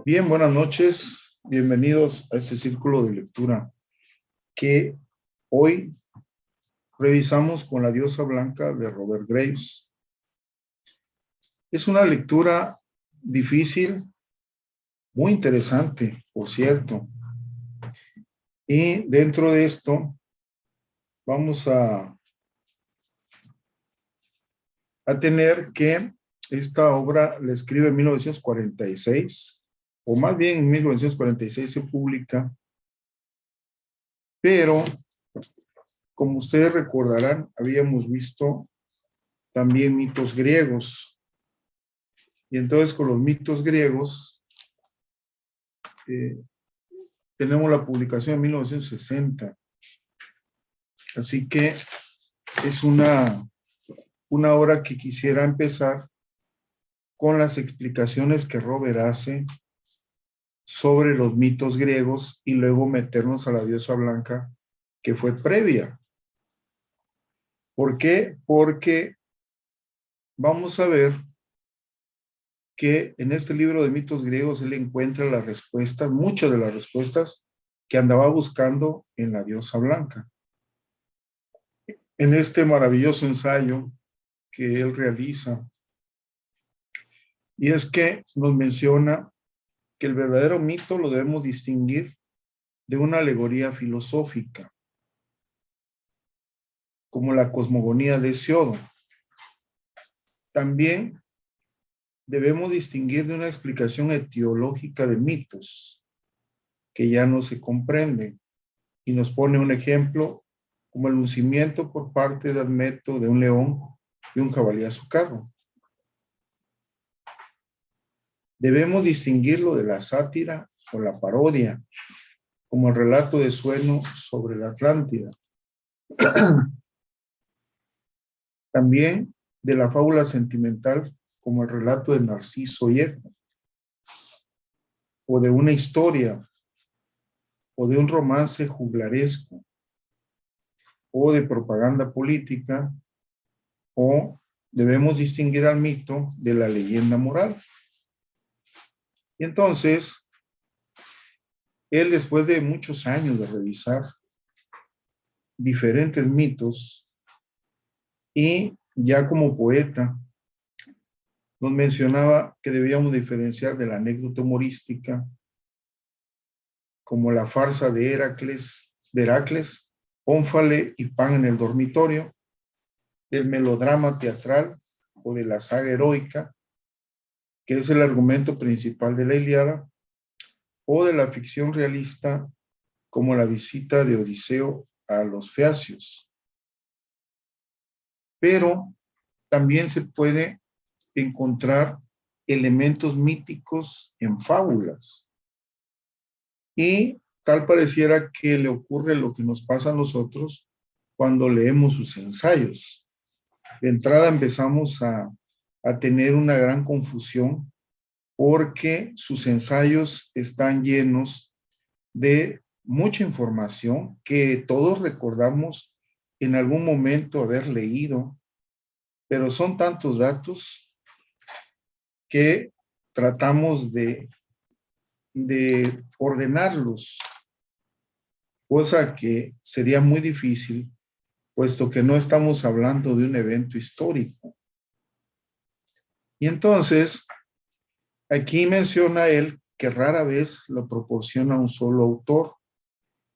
Bien, buenas noches. Bienvenidos a este círculo de lectura que hoy revisamos con La diosa blanca de Robert Graves. Es una lectura difícil, muy interesante, por cierto. Y dentro de esto vamos a tener que esta obra la escribe en 1946, o más bien en 1946 se publica, pero como ustedes recordarán, habíamos visto también mitos griegos. Y entonces con los mitos griegos eh, tenemos la publicación en 1960. Así que es una obra que quisiera empezar con las explicaciones que Robert hace sobre los mitos griegos y luego meternos a la diosa blanca que fue previa. ¿Por qué? Porque vamos a ver que en este libro de mitos griegos él encuentra las respuestas, muchas de las respuestas que andaba buscando en la diosa blanca. En este maravilloso ensayo que él realiza, y es que nos menciona que el verdadero mito lo debemos distinguir de una alegoría filosófica, como la cosmogonía de Hesiodo. También debemos distinguir de una explicación etiológica de mitos, que ya no se comprende, y nos pone un ejemplo como el lucimiento por parte de Admeto de un león y un jabalí a su carro. Debemos distinguirlo de la sátira o la parodia, como el relato de Sueno sobre la Atlántida. También de la fábula sentimental, como el relato de Narciso y Eco, o de una historia, o de un romance juglaresco, o de propaganda política, o debemos distinguir al mito de la leyenda moral. Y entonces, él, después de muchos años de revisar diferentes mitos y ya como poeta, nos mencionaba que debíamos diferenciar de la anécdota humorística, como la farsa de Heracles, Ónfale y Pan en el dormitorio, del melodrama teatral o de la saga heroica, que es el argumento principal de la Ilíada, o de la ficción realista, como la visita de Odiseo a los Feacios. Pero también se puede encontrar elementos míticos en fábulas. Y tal pareciera que le ocurre lo que nos pasa a nosotros cuando leemos sus ensayos. De entrada empezamos a tener una gran confusión porque sus ensayos están llenos de mucha información que todos recordamos en algún momento haber leído, pero son tantos datos que tratamos de ordenarlos, cosa que sería muy difícil, puesto que no estamos hablando de un evento histórico. Y entonces, aquí menciona él que rara vez lo proporciona un solo autor,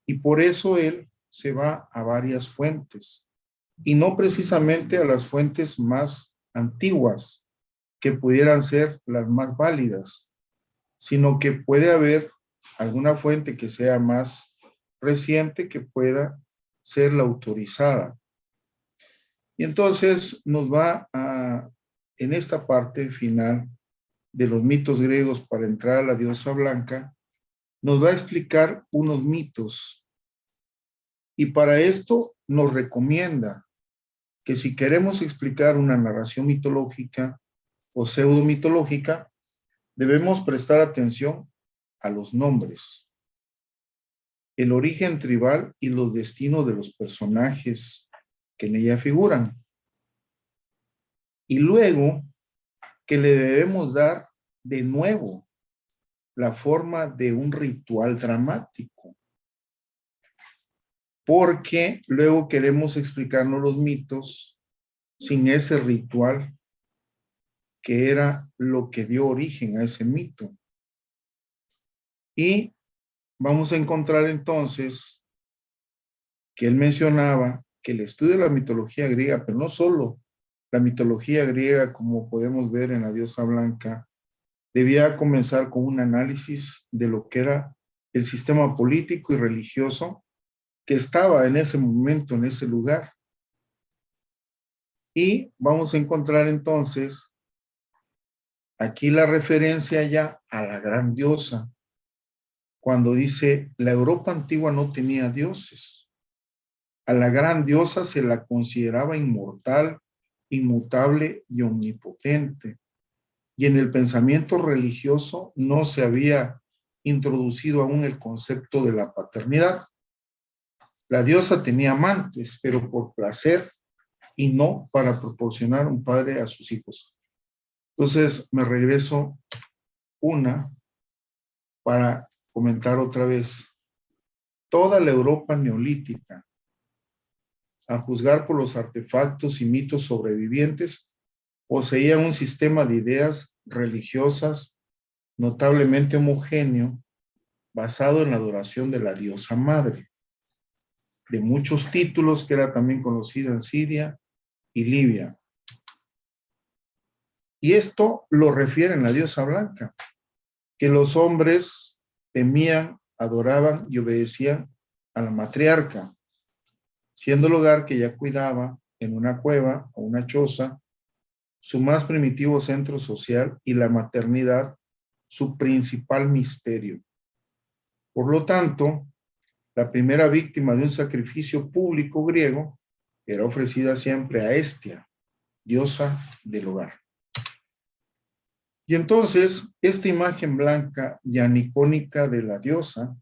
y por eso él se va a varias fuentes, y no precisamente a las fuentes más antiguas, que pudieran ser las más válidas, sino que puede haber alguna fuente que sea más reciente que pueda ser la autorizada. Y entonces nos va en esta parte final de los mitos griegos para entrar a la diosa blanca, nos va a explicar unos mitos. Y para esto nos recomienda que si queremos explicar una narración mitológica o pseudo-mitológica, debemos prestar atención a los nombres, el origen tribal y los destinos de los personajes que en ella figuran. Y luego que le debemos dar de nuevo la forma de un ritual dramático, porque luego queremos explicarnos los mitos sin ese ritual que era lo que dio origen a ese mito. Y vamos a encontrar entonces que él mencionaba que el estudio de la mitología griega, pero no solo la mitología griega como podemos ver en la diosa blanca, debía comenzar con un análisis de lo que era el sistema político y religioso que estaba en ese momento, en ese lugar. Y vamos a encontrar entonces aquí la referencia ya a la gran diosa, cuando dice, la Europa antigua no tenía dioses. A la gran diosa se la consideraba inmortal, inmutable y omnipotente. Y en el pensamiento religioso no se había introducido aún el concepto de la paternidad. La diosa tenía amantes, pero por placer y no para proporcionar un padre a sus hijos. Entonces me regreso para comentar otra vez. Toda la Europa neolítica, a juzgar por los artefactos y mitos sobrevivientes, poseía un sistema de ideas religiosas notablemente homogéneo, basado en la adoración de la diosa madre, de muchos títulos que era también conocida en Siria y Libia. Y esto lo refiere en la diosa blanca, que los hombres temían, adoraban y obedecían a la matriarca, siendo el hogar que ella cuidaba en una cueva o una choza, su más primitivo centro social, y la maternidad, su principal misterio. Por lo tanto, la primera víctima de un sacrificio público griego era ofrecida siempre a Hestia, diosa del hogar. Y entonces, esta imagen blanca y anicónica de la diosa,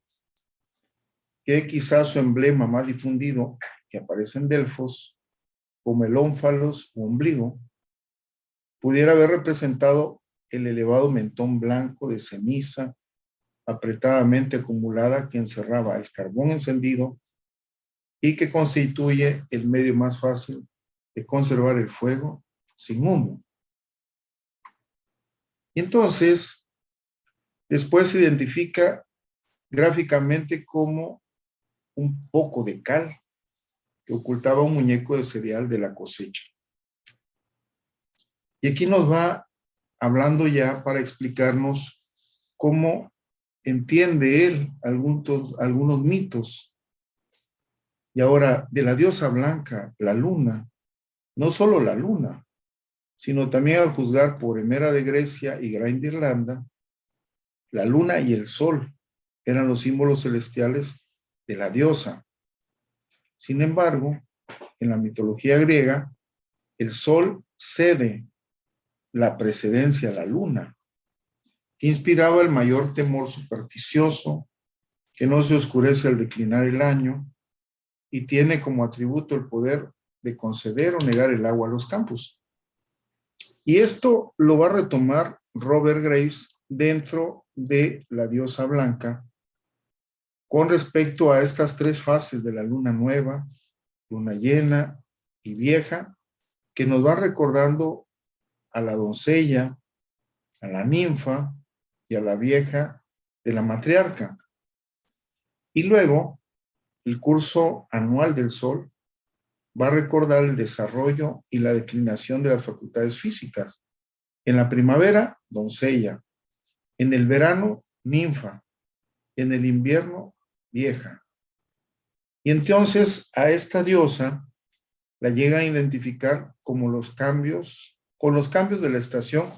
que quizás su emblema más difundido, que aparece en Delfos, como el ónfalos o ombligo, pudiera haber representado el elevado mentón blanco de ceniza apretadamente acumulada que encerraba el carbón encendido y que constituye el medio más fácil de conservar el fuego sin humo. Y entonces, después se identifica gráficamente como un poco de cal que ocultaba un muñeco de cereal de la cosecha. Y aquí nos va hablando ya para explicarnos cómo entiende él algunos mitos. Y ahora, de la diosa blanca, la luna, no solo la luna, sino también al juzgar por Hemera de Grecia y Grain de Irlanda, la luna y el sol eran los símbolos celestiales de la diosa. Sin embargo, en la mitología griega, el sol cede la precedencia a la luna, que inspiraba el mayor temor supersticioso, que no se oscurece al declinar el año y tiene como atributo el poder de conceder o negar el agua a los campos. Y esto lo va a retomar Robert Graves dentro de la diosa blanca con respecto a estas tres fases de la luna nueva, luna llena y vieja, que nos va recordando a la doncella, a la ninfa y a la vieja de la matriarca. Y luego, el curso anual del sol va a recordar el desarrollo y la declinación de las facultades físicas. En la primavera, doncella. En el verano, ninfa. En el invierno, vieja. Y entonces a esta diosa la llega a identificar como con los cambios de la estación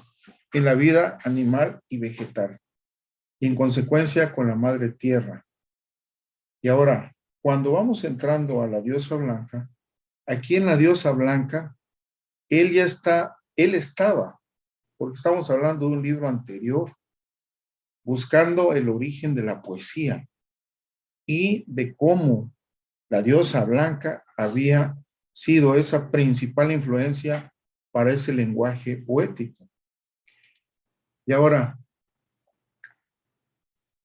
en la vida animal y vegetal, y en consecuencia con la madre tierra. Y ahora, cuando vamos entrando a la diosa blanca, aquí en la diosa blanca, él estaba, porque estamos hablando de un libro anterior, buscando el origen de la poesía y de cómo la diosa blanca había sido esa principal influencia para ese lenguaje poético. Y ahora,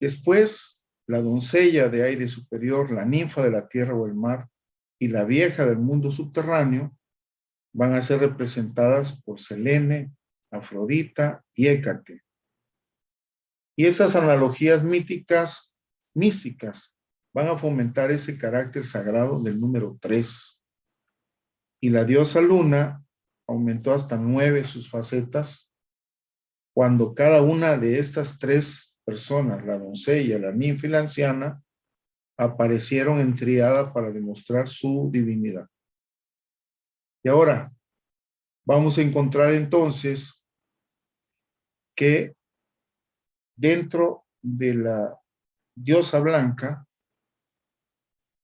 Después, la doncella de aire superior, la ninfa de la tierra o el mar y la vieja del mundo subterráneo van a ser representadas por Selene, Afrodita y Hécate. Y esas analogías místicas, van a fomentar ese carácter sagrado del número 3. Y la diosa Luna aumentó hasta 9 sus facetas, cuando cada una de estas 3 personas, la doncella, la ninfa y la anciana, aparecieron en triada para demostrar su divinidad. Y ahora vamos a encontrar entonces que dentro de la diosa blanca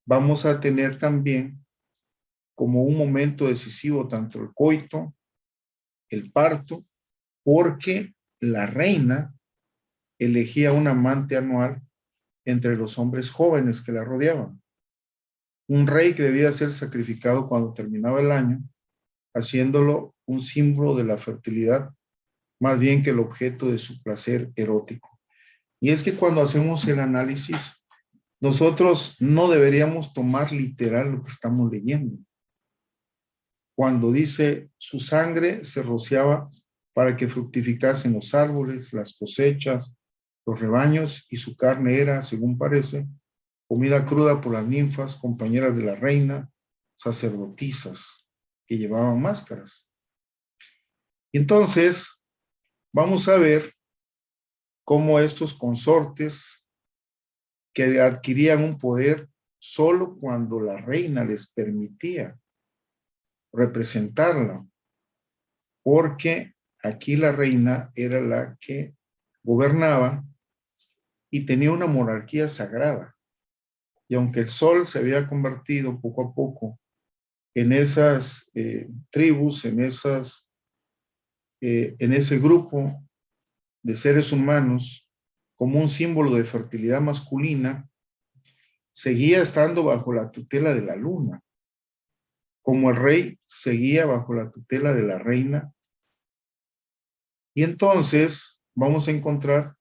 vamos a tener también como un momento decisivo tanto el coito, el parto, porque la reina elegía un amante anual entre los hombres jóvenes que la rodeaban. Un rey que debía ser sacrificado cuando terminaba el año, haciéndolo un símbolo de la fertilidad, más bien que el objeto de su placer erótico. Y es que cuando hacemos el análisis, nosotros no deberíamos tomar literal lo que estamos leyendo. Cuando dice su sangre se rociaba para que fructificasen los árboles, las cosechas, los rebaños, y su carne era, según parece, comida cruda por las ninfas, compañeras de la reina, sacerdotisas, que llevaban máscaras. Y entonces, vamos a ver cómo estos consortes que adquirían un poder solo cuando la reina les permitía representarla, porque aquí la reina era la que gobernaba y tenía una monarquía sagrada. Y aunque el sol se había convertido poco a poco en esas tribus, en ese grupo de seres humanos, como un símbolo de fertilidad masculina, seguía estando bajo la tutela de la luna, como el rey seguía bajo la tutela de la reina. Y entonces vamos a encontrar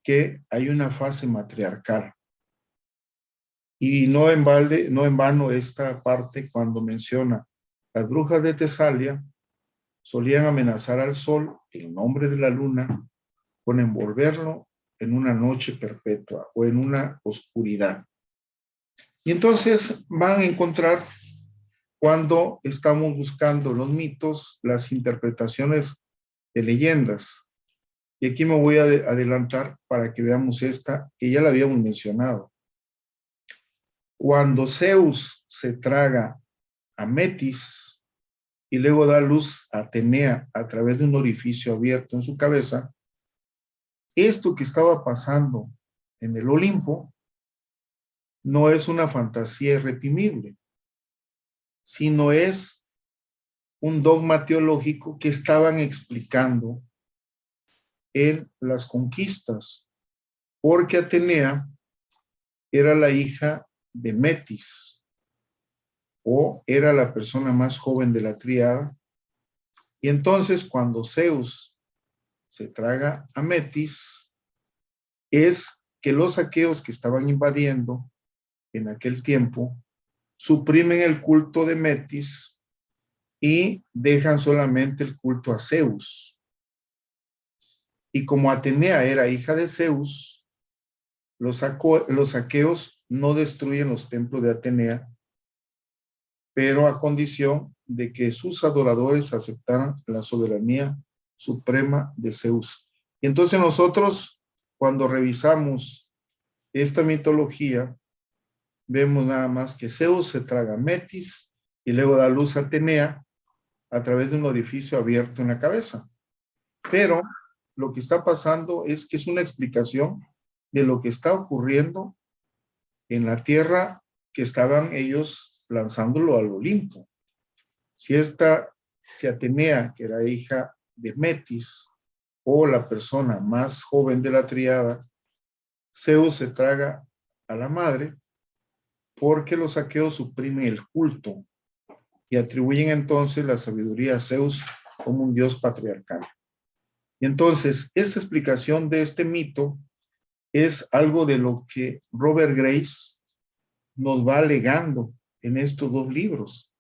que hay una fase matriarcal. Y no en vano esta parte cuando menciona las brujas de Tesalia solían amenazar al sol en nombre de la luna con envolverlo en una noche perpetua o en una oscuridad. Y entonces van a encontrar, cuando estamos buscando los mitos, las interpretaciones de leyendas. Y aquí me voy a adelantar para que veamos esta, que ya la habíamos mencionado. Cuando Zeus se traga a Metis y luego da luz a Atenea a través de un orificio abierto en su cabeza, esto que estaba pasando en el Olimpo no es una fantasía irreprimible, sino es un dogma teológico que estaban explicando en las conquistas, porque Atenea era la hija de Metis, o era la persona más joven de la tríada, y entonces cuando Zeus se traga a Metis, es que los aqueos que estaban invadiendo en aquel tiempo suprimen el culto de Metis y dejan solamente el culto a Zeus. Y como Atenea era hija de Zeus, los aqueos no destruyen los templos de Atenea, pero a condición de que sus adoradores aceptaran la soberanía suprema de Zeus. Y entonces nosotros, cuando revisamos esta mitología, vemos nada más que Zeus se traga a Metis y luego da luz a Atenea a través de un orificio abierto en la cabeza. Pero lo que está pasando es que es una explicación de lo que está ocurriendo en la tierra, que estaban ellos lanzándolo al Olimpo. Si Atenea, que era hija de Metis, o la persona más joven de la tríada, Zeus se traga a la madre, porque los aqueos suprimen el culto y atribuyen entonces la sabiduría a Zeus como un dios patriarcal. Y entonces, esta explicación de este mito es algo de lo que Robert Grace nos va alegando en estos dos libros.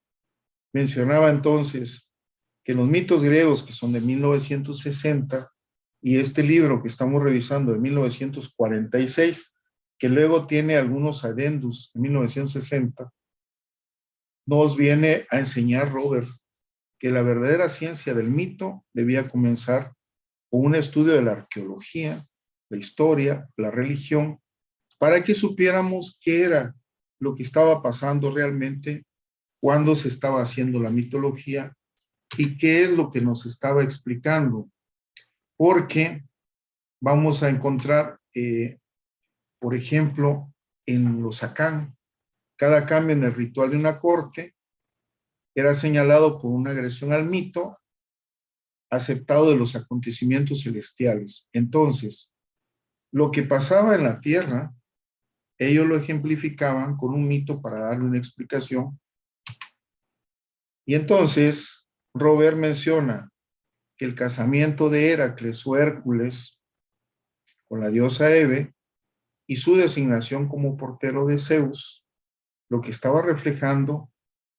Mencionaba entonces que los mitos griegos, que son de 1960, y este libro que estamos revisando de 1946, que luego tiene algunos adendus en 1960, nos viene a enseñar Robert que la verdadera ciencia del mito debía comenzar con un estudio de la arqueología, la historia, la religión, para que supiéramos qué era lo que estaba pasando realmente cuando se estaba haciendo la mitología y qué es lo que nos estaba explicando. Porque vamos a encontrar, por ejemplo, en los Acán, cada cambio en el ritual de una corte era señalado por una agresión al mito aceptado de los acontecimientos celestiales. Entonces, lo que pasaba en la tierra, ellos lo ejemplificaban con un mito para darle una explicación. Y entonces, Robert menciona que el casamiento de Heracles o Hércules con la diosa Hebe y su designación como portero de Zeus, lo que estaba reflejando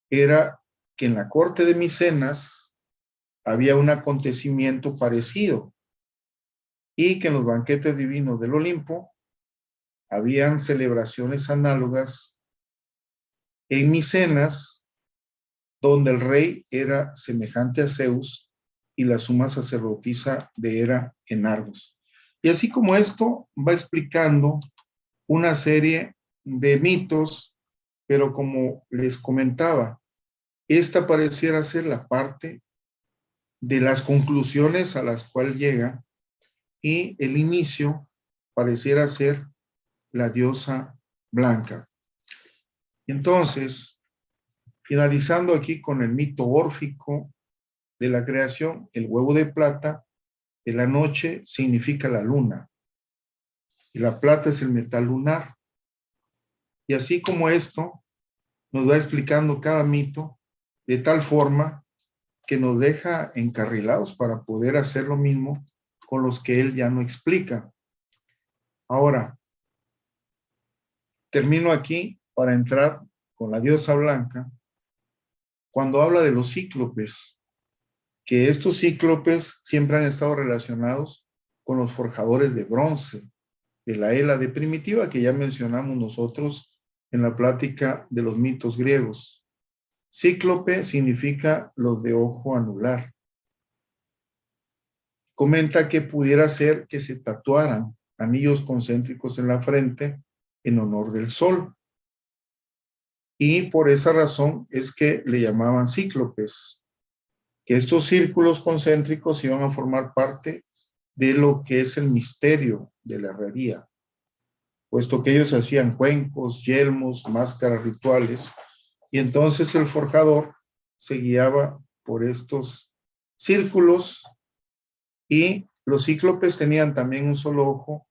era que en la corte de Micenas había un acontecimiento parecido y que en los banquetes divinos del Olimpo habían celebraciones análogas en Micenas, donde el rey era semejante a Zeus y la suma sacerdotisa de Hera en Argos. Y así como esto va explicando una serie de mitos, pero como les comentaba, esta pareciera ser la parte de las conclusiones a las cuales llega y el inicio pareciera ser la diosa blanca. Entonces, finalizando aquí con el mito órfico de la creación, el huevo de plata de la noche significa la luna y la plata es el metal lunar. Y así como esto nos va explicando cada mito de tal forma que nos deja encarrilados para poder hacer lo mismo con los que él ya no explica. Ahora, termino aquí para entrar con la diosa blanca cuando habla de los cíclopes, que estos cíclopes siempre han estado relacionados con los forjadores de bronce, de la Hélade primitiva que ya mencionamos nosotros en la plática de los mitos griegos. Cíclope significa los de ojo anular. Comenta que pudiera ser que se tatuaran anillos concéntricos en la frente en honor del sol. Y por esa razón es que le llamaban cíclopes, que estos círculos concéntricos iban a formar parte de lo que es el misterio de la herrería, puesto que ellos hacían cuencos, yelmos, máscaras rituales, y entonces el forjador se guiaba por estos círculos y los cíclopes tenían también un solo ojo,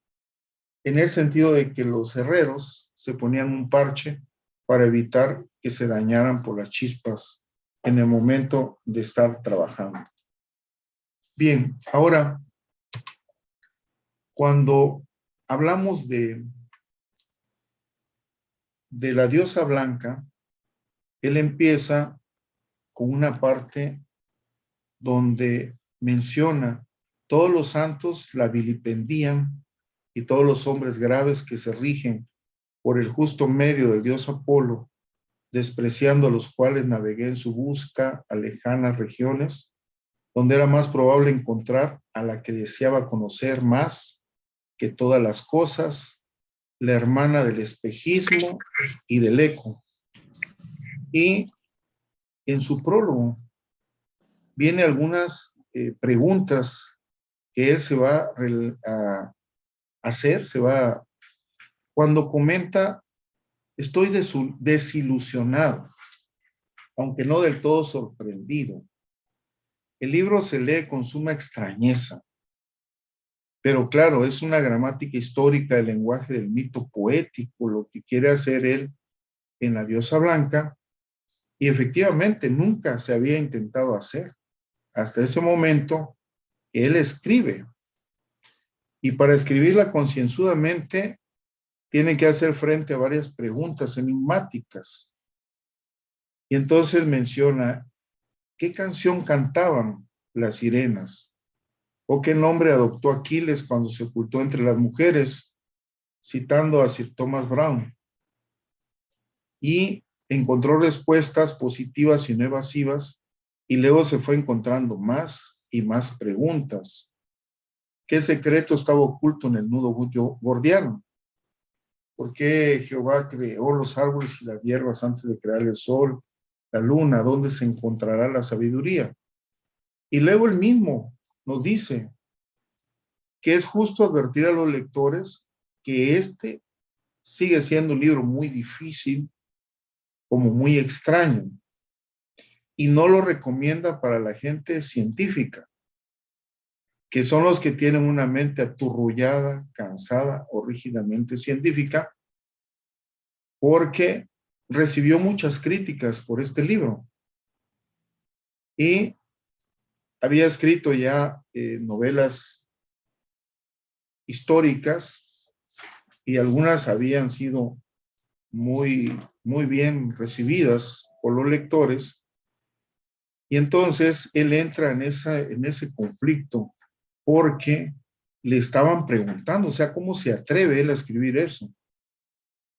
en el sentido de que los herreros se ponían un parche para evitar que se dañaran por las chispas en el momento de estar trabajando. Bien, ahora, cuando hablamos de la diosa blanca, él empieza con una parte donde menciona todos los santos la vilipendían y todos los hombres graves que se rigen por el justo medio del dios Apolo, despreciando a los cuales navegué en su busca a lejanas regiones, donde era más probable encontrar a la que deseaba conocer más que todas las cosas, la hermana del espejismo y del eco. Y en su prólogo viene algunas preguntas que él se va a hacer, cuando comenta, estoy desilusionado, aunque no del todo sorprendido. El libro se lee con suma extrañeza, pero claro, es una gramática histórica del lenguaje del mito poético, lo que quiere hacer él en la diosa blanca, y efectivamente nunca se había intentado hacer. Hasta ese momento, él escribe. Y para escribirla concienzudamente, tiene que hacer frente a varias preguntas enigmáticas. Y entonces menciona, ¿qué canción cantaban las sirenas? ¿O qué nombre adoptó Aquiles cuando se ocultó entre las mujeres? Citando a Sir Thomas Browne. Y encontró respuestas positivas y no evasivas, y luego se fue encontrando más y más preguntas. ¿Qué secreto estaba oculto en el nudo gordiano? ¿Por qué Jehová creó los árboles y las hierbas antes de crear el sol, la luna? ¿Dónde se encontrará la sabiduría? Y luego él mismo nos dice que es justo advertir a los lectores que este sigue siendo un libro muy difícil, como muy extraño, y no lo recomienda para la gente científica, que son los que tienen una mente aturrullada, cansada o rígidamente científica, porque recibió muchas críticas por este libro. Y había escrito ya novelas históricas y algunas habían sido muy bien recibidas por los lectores. Y entonces él entra en ese conflicto porque le estaban preguntando, o sea, ¿cómo se atreve él a escribir eso?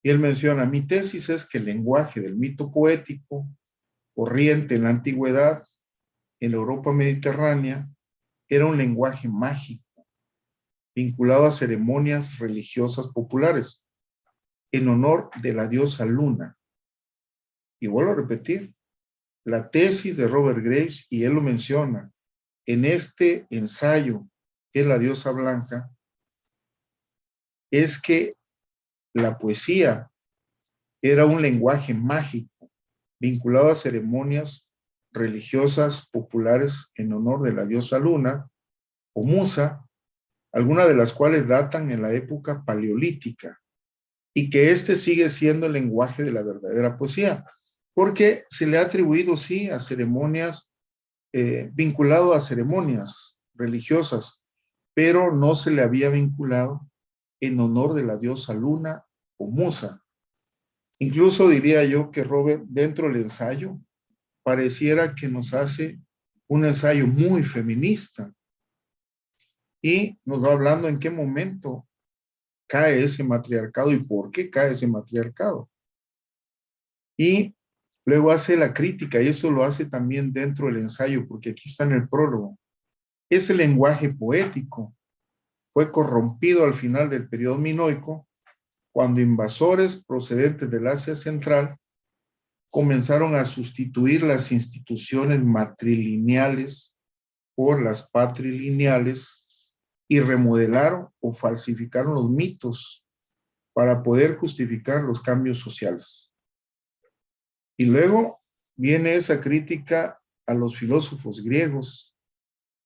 Y él menciona, mi tesis es que el lenguaje del mito poético, corriente en la antigüedad, en la Europa mediterránea, era un lenguaje mágico, vinculado a ceremonias religiosas populares, en honor de la diosa Luna. Y vuelvo a repetir, la tesis de Robert Graves, y él lo menciona, en este ensayo, que es la diosa blanca, es que la poesía era un lenguaje mágico, vinculado a ceremonias religiosas populares en honor de la diosa Luna o Musa, algunas de las cuales datan en la época paleolítica, y que este sigue siendo el lenguaje de la verdadera poesía, porque se le ha atribuido, sí, a ceremonias, vinculado a ceremonias religiosas, pero no se le había vinculado en honor de la diosa Luna o Musa. Incluso diría yo que Robert, dentro del ensayo, pareciera que nos hace un ensayo muy feminista y nos va hablando en qué momento cae ese matriarcado y por qué cae ese matriarcado. Y luego hace la crítica, y esto lo hace también dentro del ensayo, porque aquí está en el prólogo. Ese lenguaje poético fue corrompido al final del periodo minoico, cuando invasores procedentes del Asia Central comenzaron a sustituir las instituciones matrilineales por las patrilineales y remodelaron o falsificaron los mitos para poder justificar los cambios sociales. Y luego viene esa crítica a los filósofos griegos,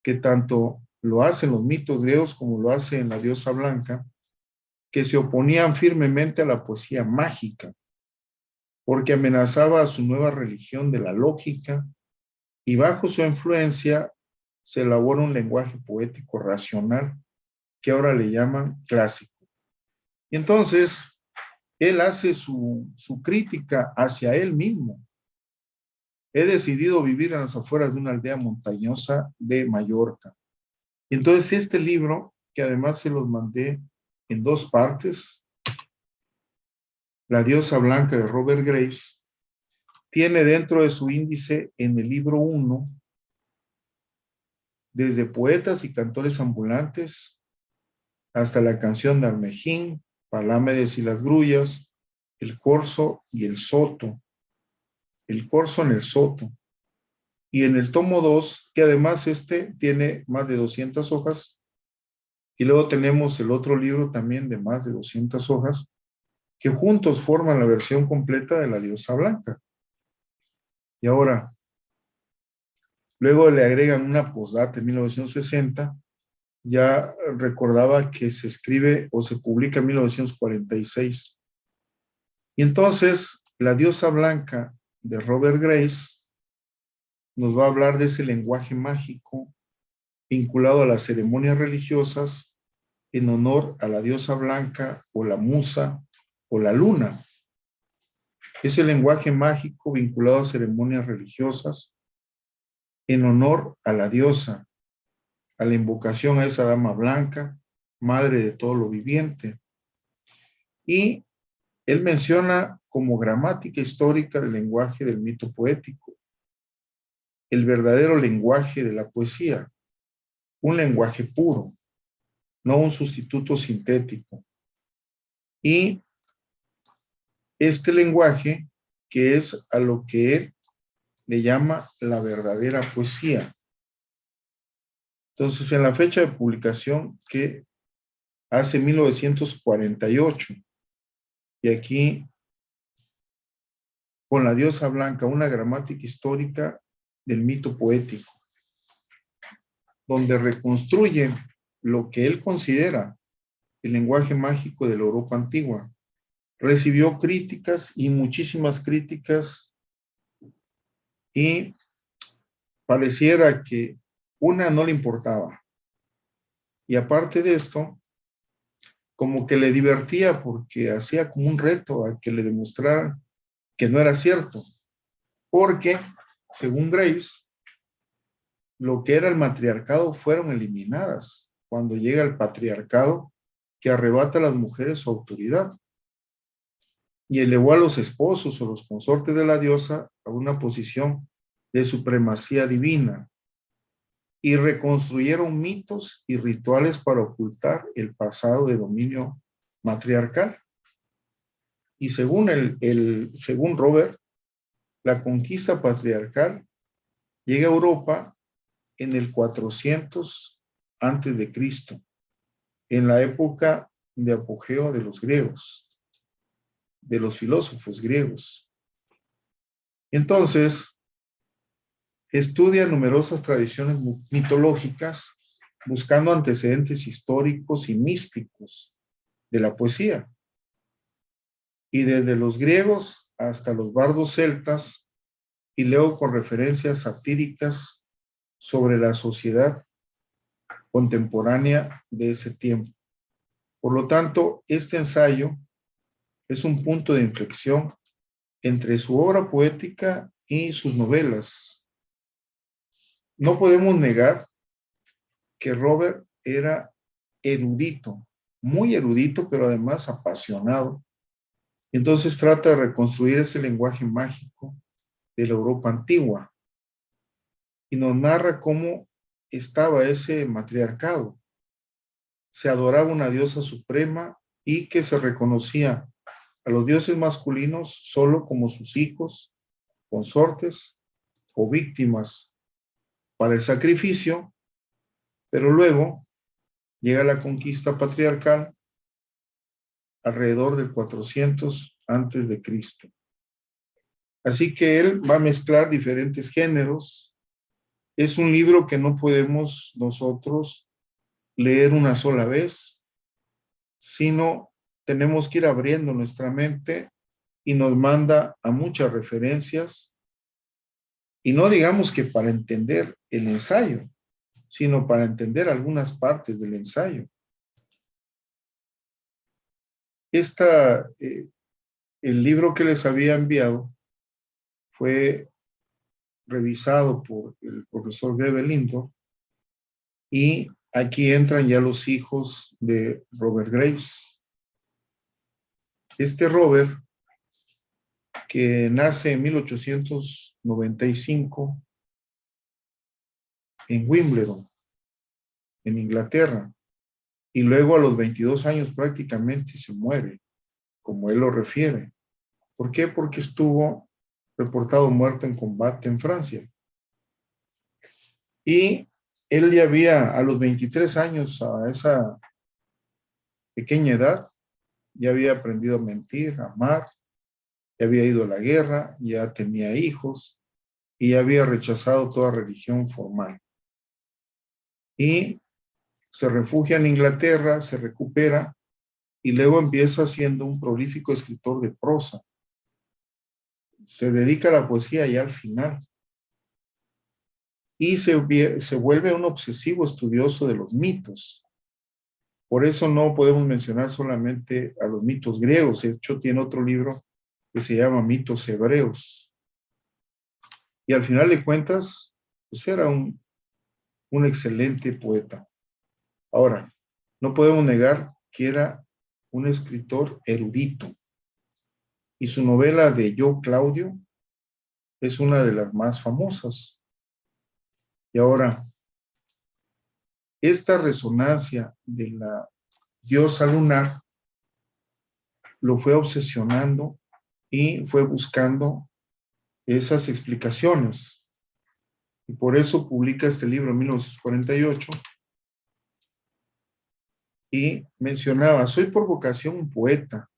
que tanto lo hacen los mitos griegos como lo hace en la diosa blanca, que se oponían firmemente a la poesía mágica, porque amenazaba a su nueva religión de la lógica, y bajo su influencia se elabora un lenguaje poético racional que ahora le llaman clásico. Y entonces, él hace su crítica hacia él mismo. He decidido vivir en las afueras de una aldea montañosa de Mallorca. Y entonces este libro, que además se los mandé en 2 partes, La diosa blanca de Robert Graves, tiene dentro de su índice en el libro 1, desde poetas y cantores ambulantes hasta la canción de Armejín, Palámedes y las grullas, el corzo y el soto, el corzo en el soto. Y en el tomo 2, que además este tiene más de 200 hojas, y luego tenemos el otro libro también de más de 200 hojas, que juntos forman la versión completa de la diosa blanca. Y ahora, luego le agregan una postdata en 1960, ya recordaba que se escribe o se publica en 1946. Y entonces, la diosa blanca de Robert Graves nos va a hablar de ese lenguaje mágico vinculado a las ceremonias religiosas en honor a la diosa blanca o la musa o la luna. Es el lenguaje mágico vinculado a ceremonias religiosas en honor a la diosa, a la invocación a esa dama blanca, madre de todo lo viviente. Y él menciona como gramática histórica del lenguaje del mito poético, el verdadero lenguaje de la poesía, un lenguaje puro, no un sustituto sintético. Y este lenguaje, que es a lo que él le llama la verdadera poesía. Entonces, en la fecha de publicación, que hace 1948, y aquí, con la diosa blanca, una gramática histórica del mito poético, donde reconstruye lo que él considera el lenguaje mágico de la Europa antigua. Recibió críticas y muchísimas críticas, y pareciera que una no le importaba. Y aparte de esto, como que le divertía porque hacía como un reto a que le demostraran que no era cierto. Porque, según Graves, lo que era el matriarcado fueron eliminadas cuando llega el patriarcado, que arrebata a las mujeres su autoridad y elevó a los esposos o los consortes de la diosa a una posición de supremacía divina, y reconstruyeron mitos y rituales para ocultar el pasado de dominio matriarcal. Y según según Robert, la conquista patriarcal llega a Europa en el 400 antes de Cristo, en la época de apogeo de los griegos, de los filósofos griegos. Entonces, estudia numerosas tradiciones mitológicas, buscando antecedentes históricos y místicos de la poesía. Y desde los griegos hasta los bardos celtas, y luego con referencias satíricas sobre la sociedad contemporánea de ese tiempo. Por lo tanto, este ensayo es un punto de inflexión entre su obra poética y sus novelas. No podemos negar que Robert era erudito, muy erudito, pero además apasionado. Entonces trata de reconstruir ese lenguaje mágico de la Europa antigua y nos narra cómo estaba ese matriarcado. Se adoraba una diosa suprema y que se reconocía a los dioses masculinos solo como sus hijos, consortes o víctimas para el sacrificio, pero luego llega la conquista patriarcal alrededor del 400 antes de Cristo. Así que él va a mezclar diferentes géneros. Es un libro que no podemos nosotros leer una sola vez, sino tenemos que ir abriendo nuestra mente, y nos manda a muchas referencias, y no digamos que para entender el ensayo, sino para entender algunas partes del ensayo. El libro que les había enviado fue revisado por el profesor Grevel Lindorf, y aquí entran ya los hijos de Robert Graves. Este Robert, que nace en 1895 en Wimbledon, en Inglaterra, y luego a los 22 años prácticamente se muere, como él lo refiere. ¿Por qué? Porque estuvo reportado muerto en combate en Francia. Y él ya había, a los 23 años, a esa pequeña edad, ya había aprendido a mentir, a amar, ya había ido a la guerra, ya tenía hijos, y ya había rechazado toda religión formal. Y se refugia en Inglaterra, se recupera, y luego empieza siendo un prolífico escritor de prosa. Se dedica a la poesía ya al final. Y se vuelve un obsesivo estudioso de los mitos. Por eso no podemos mencionar solamente a los mitos griegos. De hecho, tiene otro libro que se llama Mitos Hebreos. Y al final de cuentas, pues era un excelente poeta. Ahora, no podemos negar que era un escritor erudito. Y su novela de Yo, Claudio, es una de las más famosas. Y ahora, esta resonancia de la diosa lunar lo fue obsesionando y fue buscando esas explicaciones. Y por eso publica este libro en 1948 y mencionaba, soy por vocación un poeta,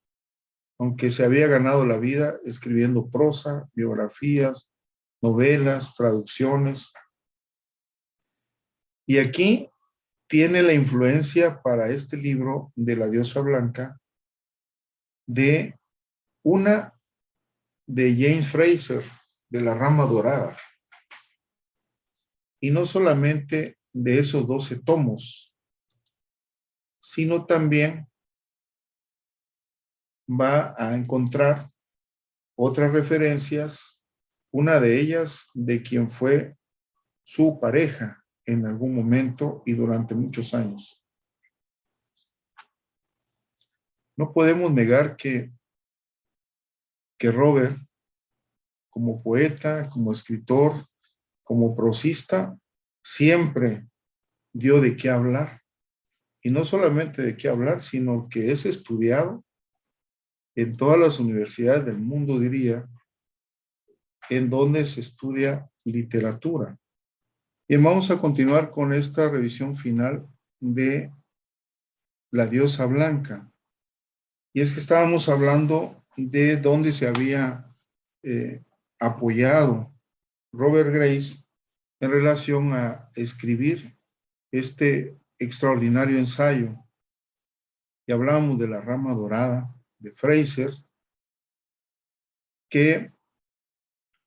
aunque se había ganado la vida escribiendo prosa, biografías, novelas, traducciones. Y aquí tiene la influencia para este libro de la diosa blanca de una de James Fraser, de La Rama Dorada. Y no solamente de esos 12 tomos, sino también va a encontrar otras referencias, una de ellas de quien fue su pareja en algún momento y durante muchos años. No podemos negar que Robert, como poeta, como escritor, como prosista, siempre dio de qué hablar. Y no solamente de qué hablar, sino que es estudiado en todas las universidades del mundo, diría, en donde se estudia literatura. Y vamos a continuar con esta revisión final de La diosa blanca. Y es que estábamos hablando de dónde se había apoyado Robert Grace en relación a escribir este extraordinario ensayo. Y hablábamos de La Rama Dorada de Fraser, que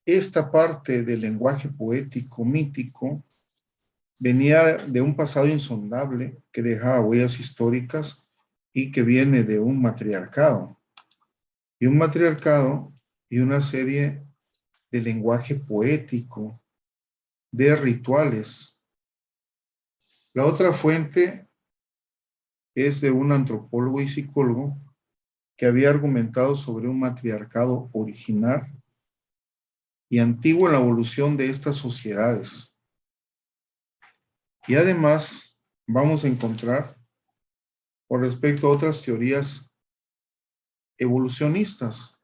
esta parte del lenguaje poético mítico venía de un pasado insondable que dejaba huellas históricas y que viene de un matriarcado. Y un matriarcado y una serie de lenguaje poético, de rituales. La otra fuente es de un antropólogo y psicólogo que había argumentado sobre un matriarcado original y antiguo en la evolución de estas sociedades. Y además vamos a encontrar, con respecto a otras teorías evolucionistas,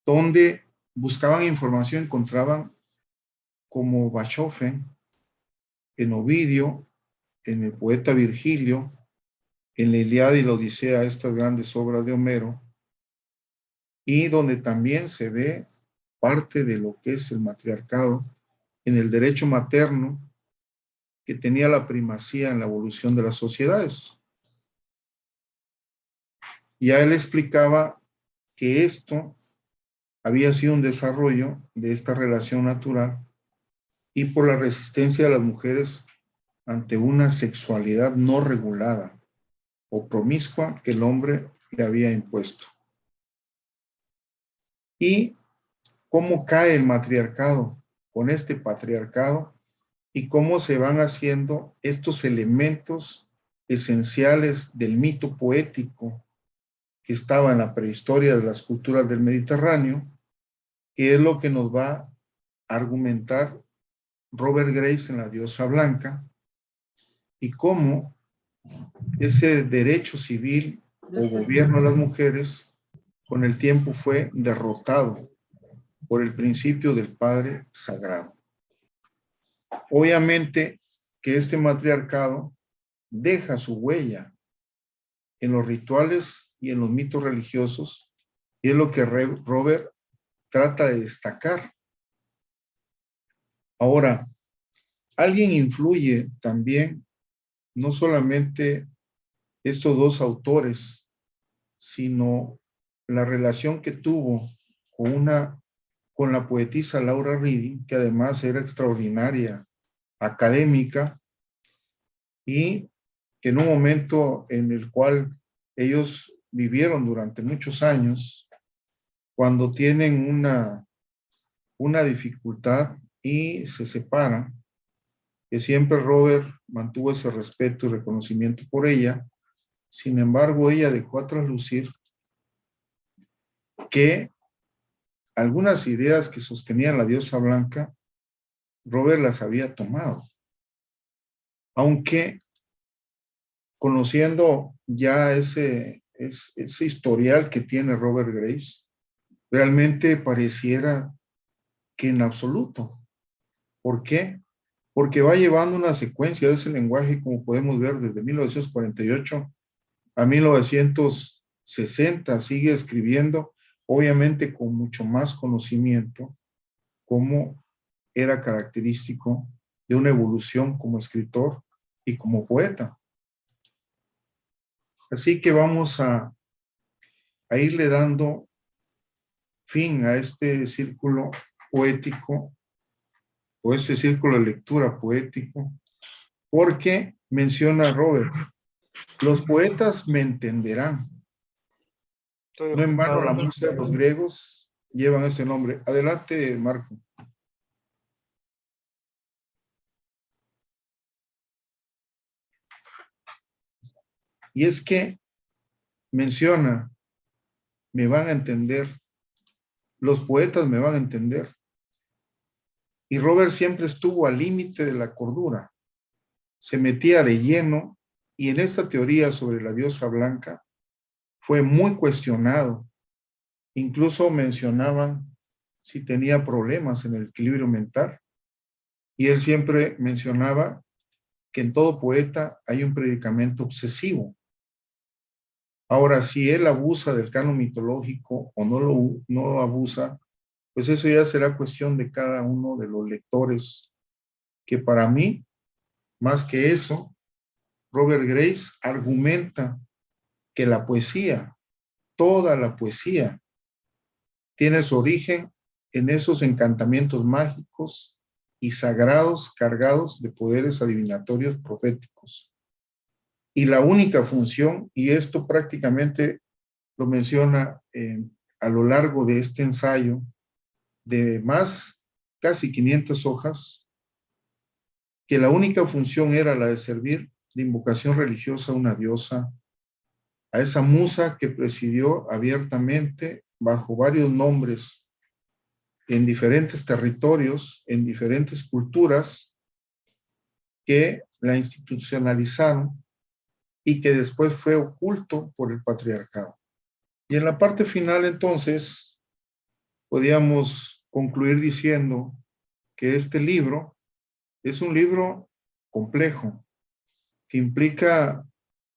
donde buscaban información, encontraban como Bachofen, en Ovidio, en el poeta Virgilio, en la Ilíada y la Odisea, estas grandes obras de Homero, y donde también se ve parte de lo que es el matriarcado en el derecho materno, que tenía la primacía en la evolución de las sociedades. Y a él explicaba que esto había sido un desarrollo de esta relación natural y por la resistencia de las mujeres ante una sexualidad no regulada o promiscua que el hombre le había impuesto. Y cómo cae el matriarcado con este patriarcado y cómo se van haciendo estos elementos esenciales del mito poético que estaba en la prehistoria de las culturas del Mediterráneo, que es lo que nos va a argumentar Robert Grace en La diosa blanca, y cómo ese derecho civil o gobierno de las mujeres con el tiempo fue derrotado por el principio del Padre Sagrado. Obviamente que este matriarcado deja su huella en los rituales y en los mitos religiosos, y es lo que Robert trata de destacar. Ahora, alguien influye también, no solamente estos dos autores, sino la relación que tuvo con la poetisa Laura Reading, que además era extraordinaria académica y que en un momento en el cual ellos vivieron durante muchos años, cuando tienen una dificultad y se separan, que siempre Robert mantuvo ese respeto y reconocimiento por ella. Sin embargo, ella dejó a traslucir que algunas ideas que sostenían la diosa blanca, Robert las había tomado. Aunque conociendo ya ese historial que tiene Robert Graves, realmente pareciera que en absoluto. ¿Por qué? Porque va llevando una secuencia de ese lenguaje, como podemos ver, desde 1948 a 1960, sigue escribiendo, obviamente con mucho más conocimiento, como era característico de una evolución como escritor y como poeta. Así que vamos a irle dando fin a este círculo poético o este círculo de lectura poético, porque menciona Robert, los poetas me entenderán. No en vano la musa de los griegos llevan ese nombre. Adelante, Marco. Y es que menciona, me van a entender, los poetas me van a entender. Y Robert siempre estuvo al límite de la cordura, se metía de lleno, y en esta teoría sobre la diosa blanca fue muy cuestionado. Incluso mencionaban si tenía problemas en el equilibrio mental, y él siempre mencionaba que en todo poeta hay un predicamento obsesivo. Ahora, si él abusa del canon mitológico o no lo abusa, pues eso ya será cuestión de cada uno de los lectores, que para mí, más que eso, Robert Graves argumenta que la poesía, toda la poesía, tiene su origen en esos encantamientos mágicos y sagrados cargados de poderes adivinatorios proféticos. Y la única función, y esto prácticamente lo menciona a lo largo de este ensayo, de más casi 500 hojas, que la única función era la de servir de invocación religiosa a una diosa, a esa musa que presidió abiertamente bajo varios nombres en diferentes territorios, en diferentes culturas, que la institucionalizaron y que después fue oculto por el patriarcado. Y en la parte final, entonces, podíamos concluir diciendo que este libro es un libro complejo, que implica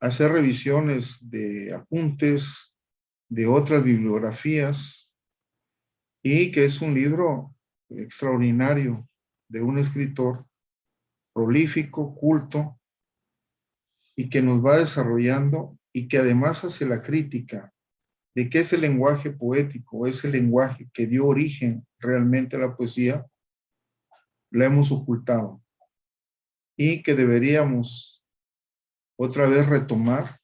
hacer revisiones de apuntes, de otras bibliografías, y que es un libro extraordinario de un escritor prolífico, culto, y que nos va desarrollando y que además hace la crítica de que ese lenguaje poético, ese lenguaje que dio origen realmente a la poesía, la hemos ocultado y que deberíamos otra vez retomar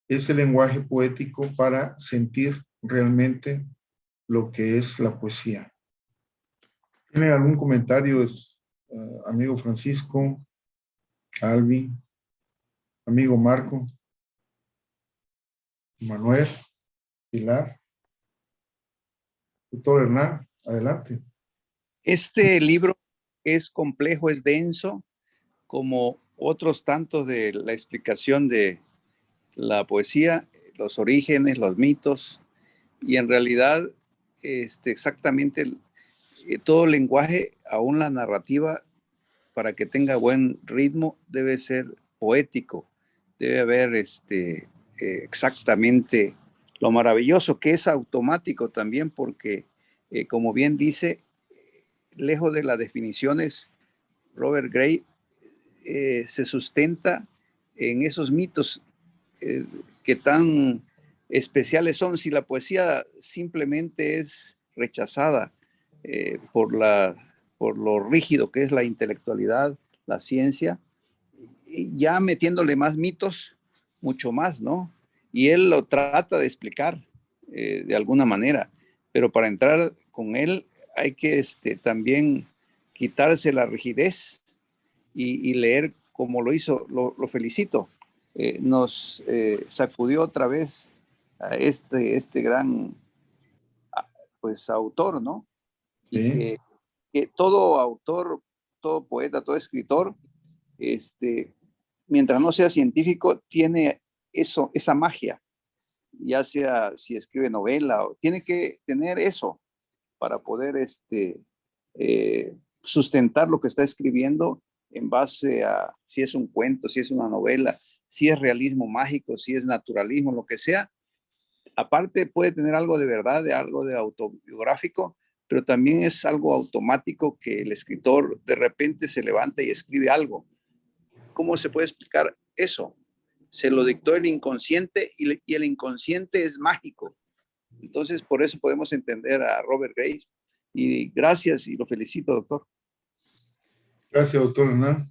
ese lenguaje poético para sentir realmente lo que es la poesía. ¿Tiene algún comentario, amigo Francisco, Albi, amigo Marco, Manuel, Pilar, doctor Hernán? Adelante. Este libro es complejo, es denso, como otros tantos de la explicación de la poesía, los orígenes, los mitos, y en realidad exactamente todo lenguaje, aún la narrativa, para que tenga buen ritmo, debe ser poético, debe haber exactamente lo maravilloso, que es automático también, porque como bien dice, lejos de las definiciones, Robert Gray se sustenta en esos mitos que tan especiales son. Si la poesía simplemente es rechazada por lo rígido que es la intelectualidad, la ciencia, ya metiéndole más mitos, mucho más, ¿no? Y él lo trata de explicar de alguna manera, pero para entrar con él hay que también quitarse la rigidez y leer como lo hizo. Lo felicito. Nos sacudió otra vez a este gran pues autor, ¿no? Y Sí, que todo autor, todo poeta, todo escritor, mientras no sea científico, tiene eso, esa magia, ya sea si escribe novela, o tiene que tener eso para poder sustentar lo que está escribiendo en base a si es un cuento, si es una novela, si es realismo mágico, si es naturalismo, lo que sea. Aparte puede tener algo de verdad, de algo de autobiográfico, pero también es algo automático que el escritor de repente se levanta y escribe algo. ¿Cómo se puede explicar eso? Se lo dictó el inconsciente y el inconsciente es mágico. Entonces, por eso podemos entender a Robert Graves. Y gracias y lo felicito, doctor. gracias, doctor Hernán.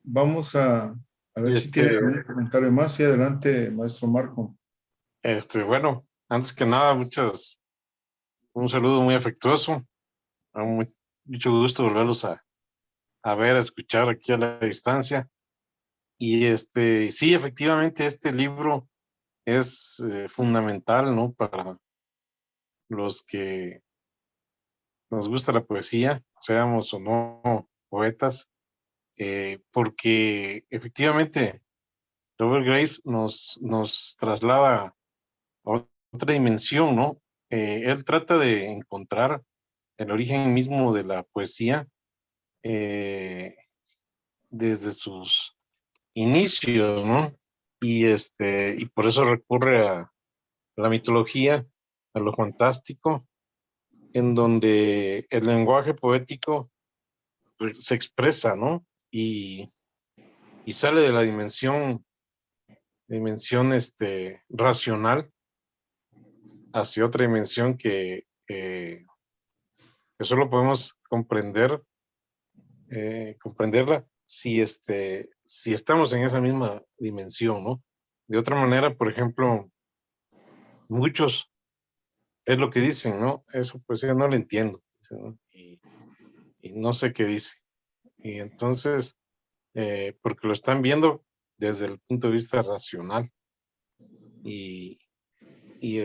Vamos a ver si tiene algún comentario más. Sí, adelante, maestro Marco. Bueno, antes que nada, un saludo muy afectuoso. Mucho gusto volverlos a ver, a escuchar aquí a la distancia. Y sí, efectivamente, este libro es fundamental, ¿no? Para los que nos gusta la poesía, seamos o no poetas, porque efectivamente Robert Graves nos traslada a otra dimensión, ¿no? Él trata de encontrar el origen mismo de la poesía desde sus inicios, ¿no? Y por eso recurre a la mitología, a lo fantástico, en donde el lenguaje poético pues, se expresa, ¿no? Y sale de la dimensión racional hacia otra dimensión que solo podemos comprenderla si estamos en esa misma dimensión, ¿no? De otra manera, por ejemplo, muchos es lo que dicen, ¿no? Eso pues ya no lo entiendo, ¿no? Y no sé qué dice. Y entonces, porque lo están viendo desde el punto de vista racional y, y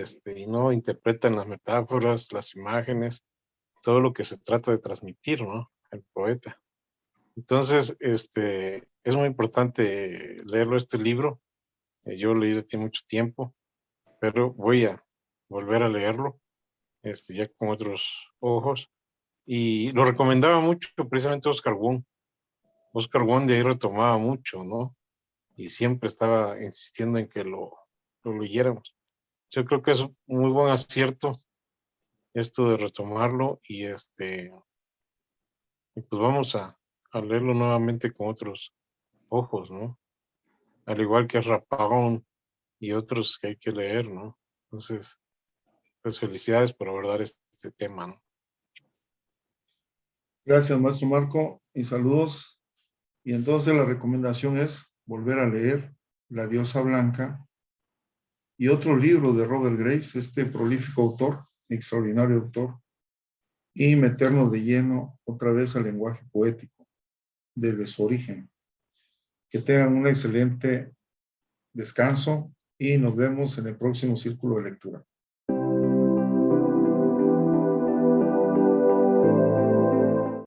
no interpretan las metáforas, las imágenes, todo lo que se trata de transmitir, ¿no? El poeta. Entonces, es muy importante leerlo este libro. Yo lo leí desde mucho tiempo, pero voy a volver a leerlo, ya con otros ojos. Y lo recomendaba mucho precisamente Oscar Wong. Oscar Wong de ahí retomaba mucho, ¿no? Y siempre estaba insistiendo en que lo leyéramos. Yo creo que es un muy buen acierto esto de retomarlo y pues vamos a leerlo nuevamente con otros ojos, ¿no? Al igual que Rapagón y otros que hay que leer, ¿no? Entonces, pues felicidades por abordar este tema, ¿no? Gracias, maestro Marco, y saludos. Y entonces la recomendación es volver a leer La diosa blanca y otro libro de Robert Graves, este prolífico autor, extraordinario autor, y meternos de lleno otra vez al lenguaje poético desde su origen. Que tengan un excelente descanso y nos vemos en el próximo círculo de lectura.